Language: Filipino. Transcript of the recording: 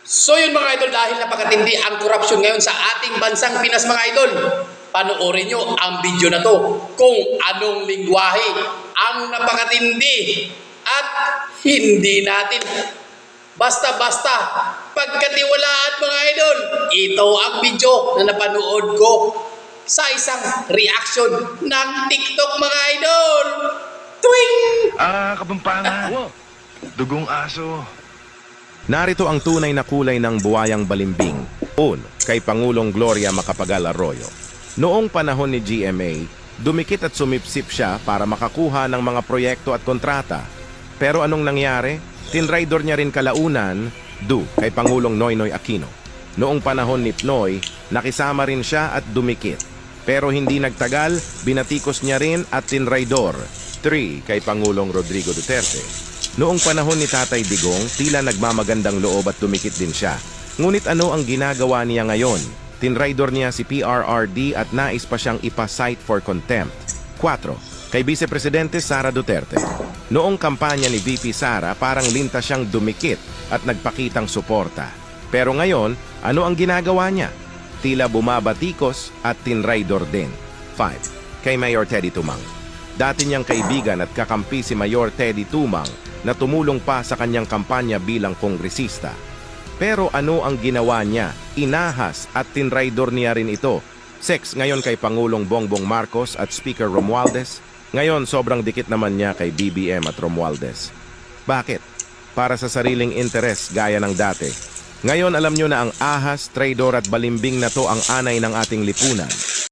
So yun mga idol, dahil napakatindi ang korupsyon ngayon sa ating bansang Pinas mga idol, panoorin nyo ang video na to kung anong lingwahe ang napakatindi at hindi natin basta-basta pagkatiwalaan mga idol. Ito ang video na napanood ko sa isang reaction ng TikTok mga idol. Twing! Kapampangan. Dugong aso. Narito ang tunay na kulay ng buwayang balimbing. Kay Pangulong Gloria Macapagal Arroyo. Noong panahon ni GMA, dumikit at sumipsip siya para makakuha ng mga proyekto at kontrata. Pero anong nangyari? Tinraidor niya rin kalaunan, kay Pangulong Noynoy Aquino. Noong panahon ni Pnoy, nakisama rin siya at dumikit. Pero hindi nagtagal, binatikos niya rin at tinraidor. Kay Pangulong Rodrigo Duterte. Noong panahon ni Tatay Digong, tila nagmamagandang loob at dumikit din siya. Ngunit ano ang ginagawa niya ngayon? Tinraidor niya si PRRD at nais pa siyang ipa-cite for contempt. 4. Kay Vice Presidente Sara Duterte. Noong kampanya ni VP Sara, parang linta siyang dumikit at nagpakitang suporta. Pero ngayon, ano ang ginagawa niya? Tila bumabatikos at tinraidor din. 5. Kay Mayor Teddy Tumang. Dati niyang kaibigan at kakampi si Mayor Teddy Tumang na tumulong pa sa kanyang kampanya bilang kongresista. Pero ano ang ginawa niya? Inahas at tinraidor niya rin ito. 6. Ngayon kay Pangulong Bongbong Marcos at Speaker Romualdez. Ngayon sobrang dikit naman niya kay BBM at Romualdez. Bakit? Para sa sariling interes gaya ng dati. Ngayon alam nyo na ang ahas, traidor at balimbing na to ang anay ng ating lipunan.